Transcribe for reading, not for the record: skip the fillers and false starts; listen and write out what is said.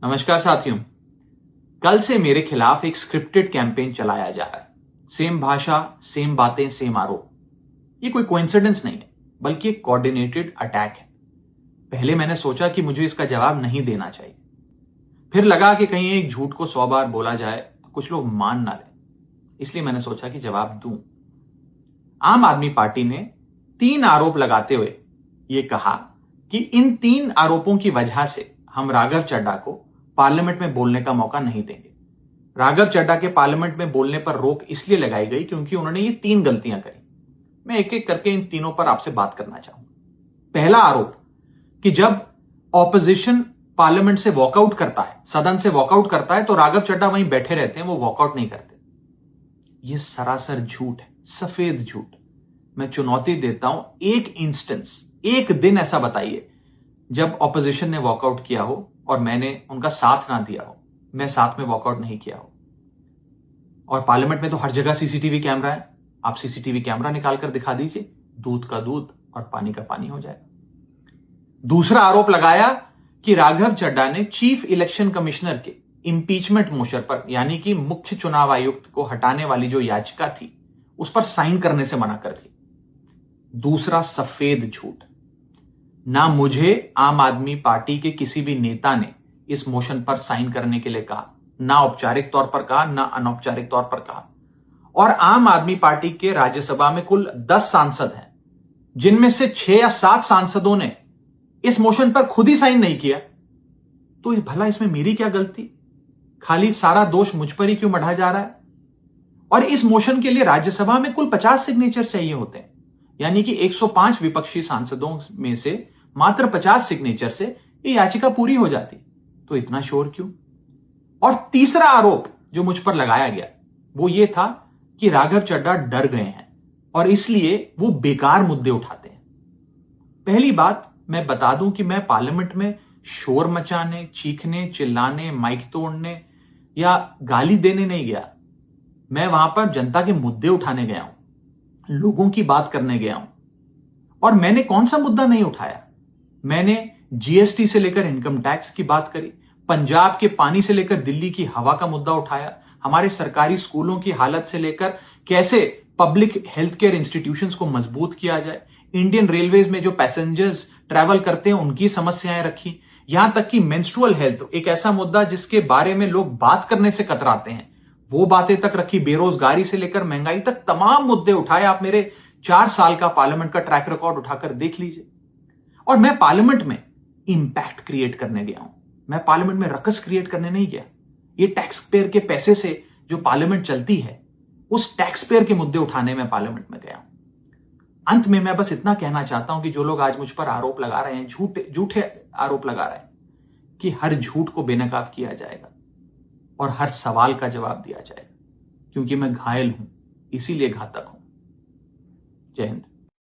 नमस्कार साथियों। कल से मेरे खिलाफ एक स्क्रिप्टेड कैंपेन चलाया जा रहा है। सेम भाषा, सेम बातें, सेम आरोप। ये कोई कोइंसिडेंस नहीं है, बल्कि एक कोऑर्डिनेटेड अटैक है। पहले मैंने सोचा कि मुझे इसका जवाब नहीं देना चाहिए। फिर लगा कि कहीं एक झूठ को 100 बार बोला जाए तो कुछ लोग मान ना लें, इसलिए मैंने सोचा कि जवाब दूं। आम आदमी पार्टी ने 3 आरोप लगाते हुए यह कहा कि इन 3 आरोपों की वजह से हम राघव चड्ढा को पार्लियामेंट में बोलने का मौका नहीं देंगे। राघव चड्ढा के पार्लियामेंट में बोलने पर रोक इसलिए लगाई गई क्योंकि उन्होंने ये 3 गलतियां करी। मैं एक एक करके इन तीनों पर आपसे बात करना चाहूंगा। पहला आरोप कि जब ऑपोजिशन पार्लियामेंट से वॉकआउट करता है, सदन से वॉकआउट करता है, तो राघव चड्ढा वहीं बैठे रहते हैं, वो वॉकआउट नहीं करते। यह सरासर झूठ है, सफेद झूठ। मैं चुनौती देता हूं, एक इंस्टेंस, एक दिन ऐसा बताइए जब ऑपोजिशन ने वॉकआउट किया हो और मैंने उनका साथ ना दिया हो, मैं साथ में वॉकआउट नहीं किया हो। और पार्लियामेंट में तो हर जगह सीसीटीवी कैमरा है। आप सीसीटीवी कैमरा निकाल कर दिखा दीजिए, दूध का दूध और पानी का पानी हो जाएगा। दूसरा आरोप लगाया कि राघव चड्ढा ने चीफ इलेक्शन कमिश्नर के इंपीचमेंट मोशन पर, यानी कि मुख्य चुनाव आयुक्त को हटाने वाली जो याचिका थी, उस पर साइन करने से मना कर दी। दूसरा सफेद झूठ। ना मुझे आम आदमी पार्टी के किसी भी नेता ने इस मोशन पर साइन करने के लिए कहा, ना औपचारिक तौर पर कहा, ना अनौपचारिक तौर पर कहा। और आम आदमी पार्टी के राज्यसभा में कुल 10 सांसद हैं, जिनमें से 6 या 7 सांसदों ने इस मोशन पर खुद ही साइन नहीं किया। तो भला इसमें मेरी क्या गलती? खाली सारा दोष मुझ पर ही क्यों मढ़ा जा रहा है? और इस मोशन के लिए राज्यसभा में कुल 50 सिग्नेचर चाहिए होते हैं, यानी कि 105 विपक्षी सांसदों में से मात्र 50 सिग्नेचर से ये याचिका पूरी हो जाती। तो इतना शोर क्यों? और तीसरा आरोप जो मुझ पर लगाया गया वो ये था कि राघव चड्ढा डर गए हैं और इसलिए वो बेकार मुद्दे उठाते हैं। पहली बात मैं बता दूं कि मैं पार्लियामेंट में शोर मचाने, चीखने, चिल्लाने, माइक तोड़ने या गाली देने नहीं गया। मैं वहां पर जनता के मुद्दे उठाने गया हूं, लोगों की बात करने गया हूं। और मैंने कौन सा मुद्दा नहीं उठाया? मैंने जीएसटी से लेकर इनकम टैक्स की बात करी, पंजाब के पानी से लेकर दिल्ली की हवा का मुद्दा उठाया, हमारे सरकारी स्कूलों की हालत से लेकर कैसे पब्लिक हेल्थ केयर इंस्टीट्यूशंस को मजबूत किया जाए, इंडियन रेलवेज में जो पैसेंजर्स ट्रैवल करते हैं उनकी समस्याएं रखी, यहां तक कि मेंस्ट्रुअल हेल्थ, एक ऐसा मुद्दा जिसके बारे में लोग बात करने से कतराते हैं, वो बातें तक रखी। बेरोजगारी से लेकर महंगाई तक तमाम मुद्दे उठाए। आप मेरे 4 साल का पार्लियामेंट का ट्रैक रिकॉर्ड उठाकर देख लीजिए। और मैं पार्लियामेंट में इंपैक्ट क्रिएट करने गया हूं, मैं पार्लियामेंट में रकस क्रिएट करने नहीं गया। ये टैक्स पेयर के पैसे से जो पार्लियामेंट चलती है, उस टैक्स पेयर के मुद्दे उठाने में पार्लियामेंट में गया हूं। अंत में मैं बस इतना कहना चाहता हूं कि जो लोग आज मुझ पर आरोप लगा रहे हैं, झूठे आरोप लगा रहे हैं, कि हर झूठ को बेनकाब किया जाएगा और हर सवाल का जवाब दिया जाएगा, क्योंकि मैं घायल हूं, इसीलिए घातक हूं। जय हिंद।